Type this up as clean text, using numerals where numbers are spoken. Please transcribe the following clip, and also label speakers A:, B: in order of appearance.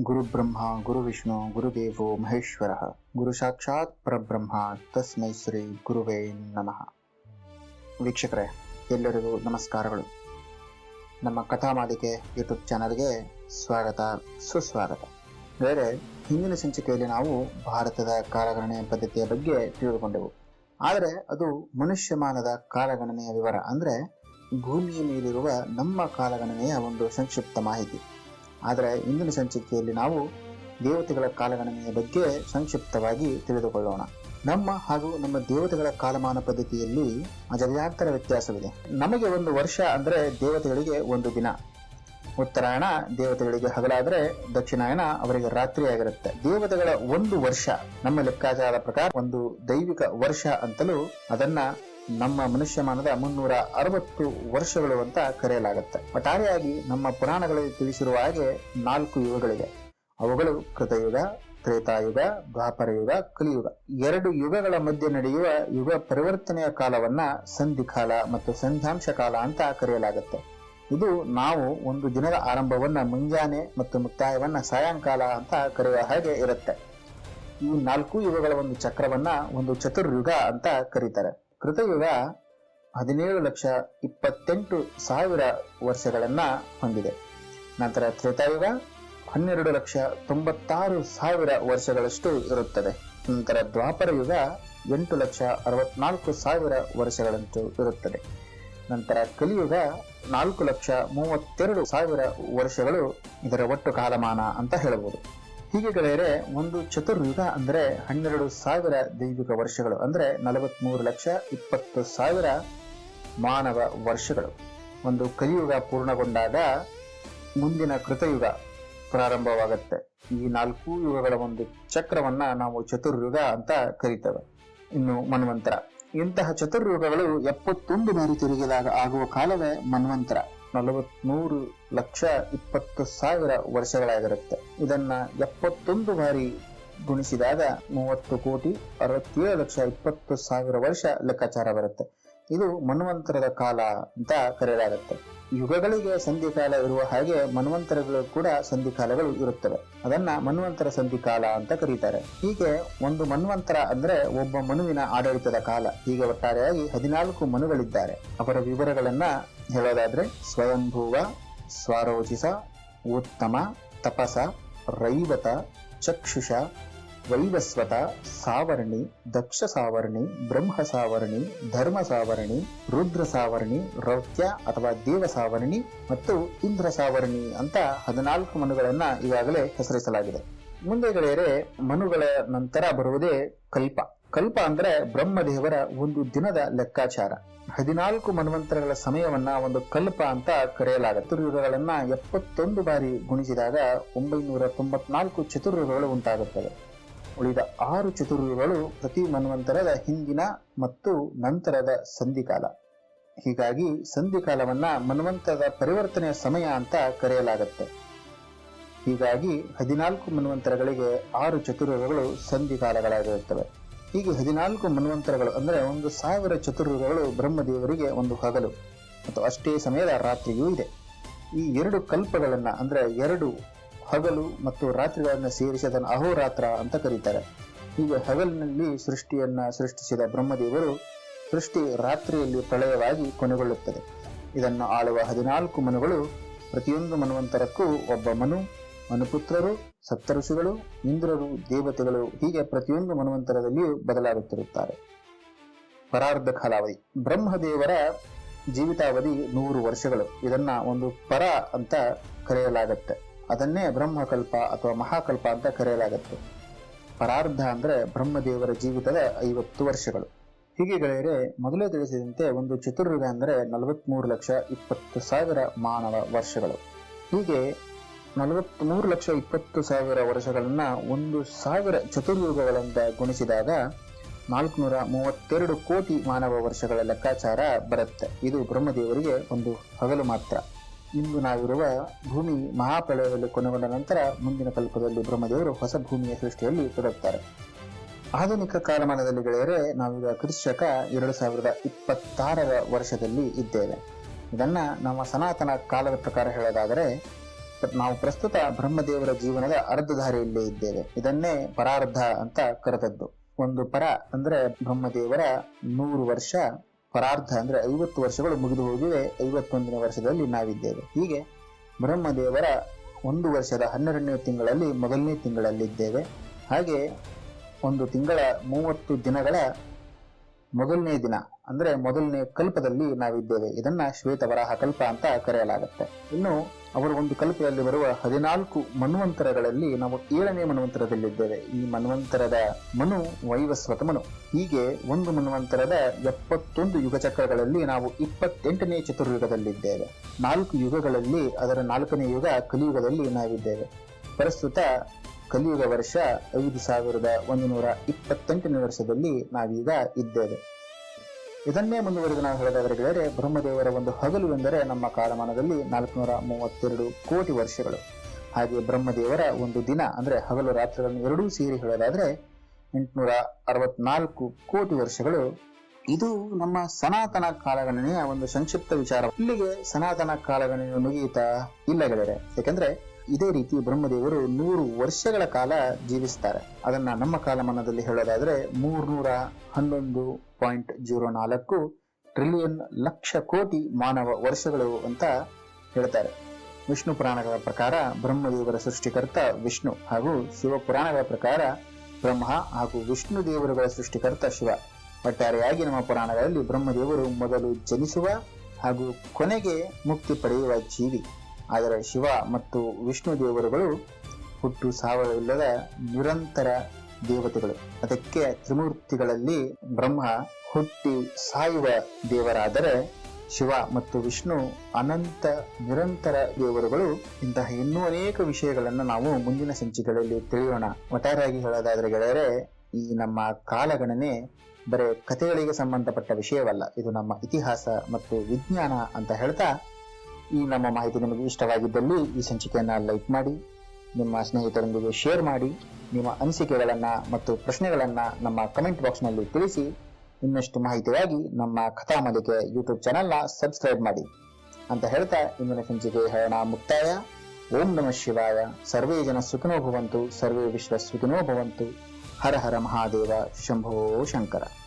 A: ಗುರು ಬ್ರಹ್ಮ ಗುರು ವಿಷ್ಣು ಗುರುದೇವೋ ಮಹೇಶ್ವರ ಗುರು ಸಾಕ್ಷಾತ್ ಪರಬ್ರಹ್ಮ ತಸ್ಮೈ ಶ್ರೀ ಗುರುವೇ ನಮಃ. ವೀಕ್ಷಕರೇ, ಎಲ್ಲರಿಗೂ ನಮಸ್ಕಾರಗಳು. ನಮ್ಮ ಕಥಾಮಾಲಿಕೆ ಯೂಟ್ಯೂಬ್ ಚಾನಲ್ಗೆ ಸ್ವಾಗತ, ಸುಸ್ವಾಗತ. ಬೇರೆ ಹಿಂದಿನ ಸಂಚಿಕೆಯಲ್ಲಿ ನಾವು ಭಾರತದ ಕಾಲಗಣನೆಯ ಪದ್ಧತಿಯ ಬಗ್ಗೆ ತಿಳಿದುಕೊಂಡೆವು. ಆದರೆ ಅದು ಮನುಷ್ಯಮಾನದ ಕಾಲಗಣನೆಯ ವಿವರ, ಅಂದರೆ ಭೂಮಿಯ ಮೇಲಿರುವ ನಮ್ಮ ಕಾಲಗಣನೆಯ ಒಂದು ಸಂಕ್ಷಿಪ್ತ ಮಾಹಿತಿ. ಆದರೆ ಇಂದಿನ ಸಂಚಿಕೆಯಲ್ಲಿ ನಾವು ದೇವತೆಗಳ ಕಾಲಗಣನೆಯ ಬಗ್ಗೆ ಸಂಕ್ಷಿಪ್ತವಾಗಿ ತಿಳಿದುಕೊಳ್ಳೋಣ. ನಮ್ಮ ಹಾಗೂ ನಮ್ಮ ದೇವತೆಗಳ ಕಾಲಮಾನ ಪದ್ಧತಿಯಲ್ಲಿ ಅಜಗಜಾಂತರ ವ್ಯತ್ಯಾಸವಿದೆ. ನಮಗೆ ಒಂದು ವರ್ಷ ಅಂದರೆ ದೇವತೆಗಳಿಗೆ ಒಂದು ದಿನ. ಉತ್ತರಾಯಣ ದೇವತೆಗಳಿಗೆ ಹಗಲಾದರೆ ದಕ್ಷಿಣಾಯನ ಅವರಿಗೆ ರಾತ್ರಿ ಆಗಿರುತ್ತೆ. ದೇವತೆಗಳ ಒಂದು ವರ್ಷ ನಮ್ಮ ಲೆಕ್ಕಾಚಾರದ ಪ್ರಕಾರ ಒಂದು ದೈವಿಕ ವರ್ಷ ಅಂತಲೂ, ಅದನ್ನ ನಮ್ಮ ಮನುಷ್ಯಮಾನದ 360 ವರ್ಷಗಳು ಅಂತ ಕರೆಯಲಾಗುತ್ತೆ. ಒಟ್ಟಾರೆಯಾಗಿ ನಮ್ಮ ಪುರಾಣಗಳಲ್ಲಿ ತಿಳಿಸಿರುವ ಹಾಗೆ 4 ಯುಗಗಳಿವೆ. ಅವುಗಳು ಕೃತಯುಗ, ತ್ರೇತಾಯುಗ, ದ್ವಾಪರಯುಗ, ಕಲಿಯುಗ. 2 ಯುಗಗಳ ಮಧ್ಯೆ ನಡೆಯುವ ಯುಗ ಪರಿವರ್ತನೆಯ ಕಾಲವನ್ನ ಸಂಧಿಕಾಲ ಮತ್ತು ಸಂಧ್ಯಾಂಶ ಕಾಲ ಅಂತ ಕರೆಯಲಾಗುತ್ತೆ. ಇದು ನಾವು ಒಂದು ದಿನದ ಆರಂಭವನ್ನ ಮುಂಜಾನೆ ಮತ್ತು ಮುಕ್ತಾಯವನ್ನ ಸಾಯಂಕಾಲ ಅಂತ ಕರೆಯುವ ಹಾಗೆ ಇರುತ್ತೆ. ಈ 4 ಯುಗಗಳ ಒಂದು ಚಕ್ರವನ್ನ ಒಂದು ಚತುರ್ಯುಗ ಅಂತ ಕರೀತಾರೆ. ಕೃತಯುಗ 17,28,000 ವರ್ಷಗಳನ್ನ ಹೊಂದಿದೆ. ನಂತರ ತ್ರೇತಾಯುಗ 12,96,000 ವರ್ಷಗಳಷ್ಟು ಇರುತ್ತದೆ. ನಂತರ ದ್ವಾಪರ ಯುಗ 8,64,000 ವರ್ಷಗಳಂತೂ ಇರುತ್ತದೆ. ನಂತರ ಕಲಿಯುಗ 4,32,000 ವರ್ಷಗಳು ಇದರ ಒಟ್ಟು ಕಾಲಮಾನ ಅಂತ ಹೇಳಬಹುದು. ಹೀಗೆ ಗೆಳೆಯರೆ, ಒಂದು ಚತುರ್ಯುಗ ಅಂದರೆ 12,000 ದೈವಿಕ ವರ್ಷಗಳು, ಅಂದರೆ 43,20,000 ಮಾನವ ವರ್ಷಗಳು. ಒಂದು ಕಲಿಯುಗ ಪೂರ್ಣಗೊಂಡಾಗ ಮುಂದಿನ ಕೃತಯುಗ ಪ್ರಾರಂಭವಾಗುತ್ತೆ. ಈ 4 ಯುಗಗಳ ಒಂದು ಚಕ್ರವನ್ನ ನಾವು ಚತುರ್ಯುಗ ಅಂತ ಕರೀತೇವೆ. ಇನ್ನು ಮನ್ವಂತರ, ಇಂತಹ ಚತುರ್ಯುಗಗಳು 71 ಬಾರಿ ತಿರುಗಿದಾಗ ಆಗುವ ಕಾಲವೇ ಮನ್ವಂತರ. 43,20,000 ವರ್ಷಗಳಾಗಿರುತ್ತೆ. ಇದನ್ನ 71 ಬಾರಿ ಗುಣಿಸಿದಾಗ 30,67,20,000 ವರ್ಷ ಲೆಕ್ಕಾಚಾರ ಬರುತ್ತೆ. ಇದು ಮನ್ವಂತರದ ಕಾಲ ಅಂತ ಕರೆಯಲಾಗುತ್ತೆ. ಯುಗಗಳಿಗೆ ಸಂಧಿಕಾಲ ಇರುವ ಹಾಗೆ ಮನ್ವಂತರಗಳು ಕೂಡ ಸಂಧಿಕಾಲಗಳು ಇರುತ್ತವೆ. ಅದನ್ನ ಮನ್ವಂತರ ಸಂಧಿಕಾಲ ಅಂತ ಕರೀತಾರೆ. ಹೀಗೆ ಒಂದು ಮನ್ವಂತರ ಅಂದ್ರೆ ಒಬ್ಬ ಮನುವಿನ ಆಡಳಿತದ ಕಾಲ. ಹೀಗೆ ಒಟ್ಟಾರೆಯಾಗಿ 14 ಮನುಗಳಿದ್ದಾರೆ. ಅವರ ವಿವರಗಳನ್ನ ಹೇಳೋದಾದ್ರೆ ಸ್ವಯಂಭೂವ, ಸ್ವಾರೋಚಿಸ, ಉತ್ತಮ, ತಪಸ, ರೈವತ, ಚಕ್ಷುಷ, ವೈವಸ್ವತ, ಸಾವರ್ಣಿ, ದಕ್ಷ ಸಾವರ್ಣಿ, ಬ್ರಹ್ಮ ಸಾವರ್ಣಿ, ಧರ್ಮ ಸಾವರ್ಣಿ, ರುದ್ರ ಸಾವರ್ಣಿ, ರೌತ್ಯ ಅಥವಾ ದೇವ ಸಾವರ್ಣಿ ಮತ್ತು ಇಂದ್ರ ಸಾವರ್ಣಿ ಅಂತ 14 ಮನುಗಳನ್ನ ಈಗಾಗಲೇ ಹೆಸರಿಸಲಾಗಿದೆ. ಮುಂದೆ ಗೆಳೆಯರೆ, ಮನುಗಳ ನಂತರ ಬರುವುದೇ ಕಲ್ಪ. ಕಲ್ಪ ಅಂದ್ರೆ ಬ್ರಹ್ಮದೇವರ ಒಂದು ದಿನದ ಲೆಕ್ಕಾಚಾರ. 14 ಮನ್ವಂತರಗಳ ಸಮಯವನ್ನ ಒಂದು ಕಲ್ಪ ಅಂತ ಕರೆಯಲಾಗುತ್ತೆ. ಚತುರ್ಯುಗಗಳನ್ನ 71 ಬಾರಿ ಗುಣಿಸಿದಾಗ 994 ಚತುರ್ಯುಗಗಳು ಉಂಟಾಗುತ್ತವೆ. ಉಳಿದ 6 ಚತುರ್ಯುಗಗಳು ಪ್ರತಿ ಮನ್ವಂತರದ ಹಿಂದಿನ ಮತ್ತು ನಂತರದ ಸಂಧಿಕಾಲ. ಹೀಗಾಗಿ ಸಂಧಿಕಾಲವನ್ನ ಮನ್ವಂತರದ ಪರಿವರ್ತನೆಯ ಸಮಯ ಅಂತ ಕರೆಯಲಾಗುತ್ತೆ. ಹೀಗಾಗಿ 14 ಮನ್ವಂತರಗಳಿಗೆ 6 ಚತುರ್ಯುಗಗಳು ಸಂಧಿಕಾಲಗಳಾಗಿರುತ್ತವೆ. ಹೀಗೆ 14 ಮನ್ವಂತರಗಳು ಅಂದರೆ 1,000 ಚತುರ್ಯುಗಗಳು ಬ್ರಹ್ಮದೇವರಿಗೆ ಒಂದು ಹಗಲು ಮತ್ತು ಅಷ್ಟೇ ಸಮಯದ ರಾತ್ರಿಯೂ ಇದೆ. ಈ 2 ಕಲ್ಪಗಳನ್ನ ಅಂದ್ರೆ 2 ಹಗಲು ಮತ್ತು ರಾತ್ರಿಗಳನ್ನ ಸೇರಿಸಿ ಅದನ್ನು ಅಹೋರಾತ್ರ ಅಂತ ಕರೀತಾರೆ. ಹೀಗೆ ಹಗಲಿನಲ್ಲಿ ಸೃಷ್ಟಿಯನ್ನ ಸೃಷ್ಟಿಸಿದ ಬ್ರಹ್ಮದೇವರು ಸೃಷ್ಟಿ ರಾತ್ರಿಯಲ್ಲಿ ಪ್ರಳಯವಾಗಿ ಕೊನೆಗೊಳ್ಳುತ್ತದೆ. ಇದನ್ನು ಆಳುವ 14 ಮನುಗಳು, ಪ್ರತಿಯೊಂದು ಮನ್ವಂತರಕ್ಕೂ ಒಬ್ಬ ಮನು, ಮನುಪುತ್ರರು, ಸಪ್ತಋಷಿಗಳು, ಇಂದ್ರರು, ದೇವತೆಗಳು, ಹೀಗೆ ಪ್ರತಿಯೊಂದು ಮನ್ವಂತರದಲ್ಲಿಯೂ ಬದಲಾಗುತ್ತಿರುತ್ತಾರೆ. ಪರಾರ್ಧ ಕಾಲಾವಧಿ. ಬ್ರಹ್ಮದೇವರ ಜೀವಿತಾವಧಿ 100 ವರ್ಷಗಳು. ಇದನ್ನ ಒಂದು ಪರ ಅಂತ ಕರೆಯಲಾಗತ್ತೆ. ಅದನ್ನೇ ಬ್ರಹ್ಮಕಲ್ಪ ಅಥವಾ ಮಹಾಕಲ್ಪ ಅಂತ ಕರೆಯಲಾಗುತ್ತೆ. ಪರಾರ್ಧ ಅಂದ್ರೆ ಬ್ರಹ್ಮದೇವರ ಜೀವಿತದ 50 ವರ್ಷಗಳು. ಹೀಗೆ ಗೆಳೆಯರೆ, ಮೊದಲೇ ತಿಳಿಸಿದಂತೆ ಒಂದು ಚತುರ್ಯುಗ ಅಂದರೆ 43,20,000 ಮಾನವ ವರ್ಷಗಳು. ಹೀಗೆ 43,20,000 ವರ್ಷಗಳನ್ನ 1,000 ಚತುರ್ಯುಗಗಳಿಂದ ಗುಣಿಸಿದಾಗ 432 ಕೋಟಿ ಮಾನವ ವರ್ಷಗಳ ಲೆಕ್ಕಾಚಾರ ಬರುತ್ತೆ. ಇದು ಬ್ರಹ್ಮದೇವರಿಗೆ ಒಂದು ಹಗಲು ಮಾತ್ರ. ಇಂದು ನಾವಿರುವ ಭೂಮಿ ಮಹಾಪ್ರಳಯದಲ್ಲಿ ಕೊನೆಗೊಂಡ ನಂತರ ಮುಂದಿನ ಕಲ್ಪದಲ್ಲಿ ಬ್ರಹ್ಮದೇವರು ಹೊಸ ಭೂಮಿಯ ಸೃಷ್ಟಿಯಲ್ಲಿ ತೊಡಗುತ್ತಾರೆ. ಆಧುನಿಕ ಕಾಲಮಾನದಲ್ಲಿ ಗೆಳೆಯರೆ, ನಾವೀಗ ಕ್ರಿಸ್ತಶಕ 2026 ವರ್ಷದಲ್ಲಿ ಇದ್ದೇವೆ. ಇದನ್ನ ನಮ್ಮ ಸನಾತನ ಕಾಲದ ಪ್ರಕಾರ ಹೇಳೋದಾದರೆ ನಾವು ಪ್ರಸ್ತುತ ಬ್ರಹ್ಮದೇವರ ಜೀವನದ ಅರ್ಧ ದಾರಿಯಲ್ಲೇ ಇದ್ದೇವೆ. ಇದನ್ನೇ ಪರಾರ್ಧ ಅಂತ ಕರೆದದ್ದು. ಒಂದು ಪರ ಅಂದ್ರೆ ಬ್ರಹ್ಮದೇವರ 100 ವರ್ಷ, ಪರಾರ್ಧ ಅಂದ್ರೆ 50 ವರ್ಷಗಳು ಮುಗಿದು ಹೋಗಿವೆ. 51ನೇ ವರ್ಷದಲ್ಲಿ ನಾವಿದ್ದೇವೆ. ಹೀಗೆ ಬ್ರಹ್ಮದೇವರ 1 ವರ್ಷದ 12ನೇ ತಿಂಗಳಲ್ಲಿ ಮೊದಲನೇ ತಿಂಗಳಲ್ಲಿದ್ದೇವೆ. ಹಾಗೆ ಒಂದು ತಿಂಗಳ 30 ದಿನಗಳ ಮೊದಲನೇ ದಿನ ಅಂದ್ರೆ ಮೊದಲನೇ ಕಲ್ಪದಲ್ಲಿ ನಾವಿದ್ದೇವೆ. ಇದನ್ನ ಶ್ವೇತವರಾಹ ಕಲ್ಪ ಅಂತ ಕರೆಯಲಾಗುತ್ತೆ. ಇನ್ನು ಅವರು ಒಂದು ಕಲ್ಪದಲ್ಲಿ ಬರುವ 14 ಮನ್ವಂತರಗಳಲ್ಲಿ ನಾವು 7ನೇ ಮನ್ವಂತರದಲ್ಲಿದ್ದೇವೆ. ಈ ಮನ್ವಂತರದ ಮನು ವೈವಸ್ವತ ಮನು. ಹೀಗೆ ಒಂದು ಮನ್ವಂತರದ 71 ಯುಗ ಚಕ್ರಗಳಲ್ಲಿ ನಾವು 28ನೇ ಚತುರ್ಯುಗದಲ್ಲಿದ್ದೇವೆ. 4 ಯುಗಗಳಲ್ಲಿ ಅದರ 4ನೇ ಯುಗ ಕಲಿಯುಗದಲ್ಲಿ ನಾವಿದ್ದೇವೆ. ಪ್ರಸ್ತುತ ಕಲಿಯುಗ ವರ್ಷ 5128ನೇ ವರ್ಷದಲ್ಲಿ ನಾವೀಗ ಇದ್ದೇವೆ. ಇದನ್ನೇ ಮುಂದುವರೆದು ನಾವು ಹೇಳೋದಾದರೆ ಗೆಳೆಯರೆ, ಬ್ರಹ್ಮದೇವರ ಒಂದು ಹಗಲು ಎಂದರೆ ನಮ್ಮ ಕಾಲಮಾನದಲ್ಲಿ 432 ಕೋಟಿ ವರ್ಷಗಳು. ಹಾಗೆ ಬ್ರಹ್ಮದೇವರ ಒಂದು ದಿನ ಅಂದ್ರೆ ಹಗಲು ರಾತ್ರಿಗಳನ್ನು ಎರಡೂ ಸೇರಿ ಹೇಳೋದಾದ್ರೆ 864 ಕೋಟಿ ವರ್ಷಗಳು. ಇದು ನಮ್ಮ ಸನಾತನ ಕಾಲಗಣನೆಯ ಒಂದು ಸಂಕ್ಷಿಪ್ತ ವಿಚಾರ. ಇಲ್ಲಿಗೆ ಸನಾತನ ಕಾಲಗಣನೆ ಮುಗಿಯಿತಾ? ಇಲ್ಲ ಗೆಳೆಯರೆ. ಯಾಕಂದ್ರೆ ಇದೇ ರೀತಿ ಬ್ರಹ್ಮದೇವರು 100 ವರ್ಷಗಳ ಕಾಲ ಜೀವಿಸ್ತಾರೆ. ಅದನ್ನ ನಮ್ಮ ಕಾಲಮಾನದಲ್ಲಿ ಹೇಳೋದಾದ್ರೆ 311.04 ಟ್ರಿಲಿಯನ್ ಲಕ್ಷ ಕೋಟಿ ಮಾನವ ವರ್ಷಗಳು ಅಂತ ಹೇಳ್ತಾರೆ. ವಿಷ್ಣು ಪುರಾಣಗಳ ಪ್ರಕಾರ ಬ್ರಹ್ಮದೇವರ ಸೃಷ್ಟಿಕರ್ತ ವಿಷ್ಣು ಹಾಗೂ ಶಿವ ಪುರಾಣಗಳ ಪ್ರಕಾರ ಬ್ರಹ್ಮ ಹಾಗೂ ವಿಷ್ಣು ದೇವರುಗಳ ಸೃಷ್ಟಿಕರ್ತ ಶಿವ. ಒಟ್ಟಾರೆಯಾಗಿ ನಮ್ಮ ಪುರಾಣಗಳಲ್ಲಿ ಬ್ರಹ್ಮದೇವರು ಮೊದಲು ಜನಿಸುವ ಹಾಗೂ ಕೊನೆಗೆ ಮುಕ್ತಿ ಪಡೆಯುವ ಜೀವಿ. ಆದರೆ ಶಿವ ಮತ್ತು ವಿಷ್ಣು ದೇವರುಗಳು ಹುಟ್ಟು ಸಾವವಿಲ್ಲದ ನಿರಂತರ ದೇವತೆಗಳು. ಅದಕ್ಕೆ ತ್ರಿಮೂರ್ತಿಗಳಲ್ಲಿ ಬ್ರಹ್ಮ ಹುಟ್ಟಿ ಸಾಯುವ ದೇವರಾದರೆ ಶಿವ ಮತ್ತು ವಿಷ್ಣು ಅನಂತ ನಿರಂತರ ದೇವರುಗಳು. ಇಂತಹ ಇನ್ನೂ ಅನೇಕ ವಿಷಯಗಳನ್ನು ನಾವು ಮುಂದಿನ ಸಂಚಿಕೆಗಳಲ್ಲಿ ತಿಳಿಯೋಣ. ಒಟ್ಟಾರೆಯಾಗಿ ಹೇಳೋದಾದ್ರೆ ಗೆಳೆಯರೆ, ಈ ನಮ್ಮ ಕಾಲಗಣನೆ ಬರೇ ಕಥೆಗಳಿಗೆ ಸಂಬಂಧಪಟ್ಟ ವಿಷಯವಲ್ಲ. ಇದು ನಮ್ಮ ಇತಿಹಾಸ ಮತ್ತು ವಿಜ್ಞಾನ ಅಂತ ಹೇಳ್ತಾ, ಈ ನಮ್ಮ ಮಾಹಿತಿ ನಿಮಗೆ ಇಷ್ಟವಾಗಿದ್ದಲ್ಲಿ ಈ ಸಂಚಿಕೆಯನ್ನ ಲೈಕ್ ಮಾಡಿ, ನಿಮ್ಮ ಸ್ನೇಹಿತರೊಂದಿಗೆ ಶೇರ್ ಮಾಡಿ, ನಿಮ್ಮ ಅನಿಸಿಕೆಗಳನ್ನ ಮತ್ತು ಪ್ರಶ್ನೆಗಳನ್ನ ನಮ್ಮ ಕಮೆಂಟ್ ಬಾಕ್ಸ್ ನಲ್ಲಿ ತಿಳಿಸಿ. ಇನ್ನಷ್ಟು ಮಾಹಿತಿಗಾಗಿ ನಮ್ಮ ಕಥಾಮಾಲಿಕೆ ಯೂಟ್ಯೂಬ್ ಚಾನೆಲ್ನ ಸಬ್ಸ್ಕ್ರೈಬ್ ಮಾಡಿ ಅಂತ ಹೇಳ್ತಾ ಇಂದಿನ ಸಂಚಿಕೆ ಹೇಳೋಣ ಮುಕ್ತಾಯ. ಓಂ ನಮಃ ಶಿವಾಯ. ಸರ್ವೇ ಜನ ಸುಖಿನೋ ಭವಂತು, ಸರ್ವೇ ವಿಶ್ವ ಸುಖಿನೋ ಭವಂತು. ಹರ ಹರ ಮಹಾದೇವ. ಶಂಭೋ ಶಂಕರ.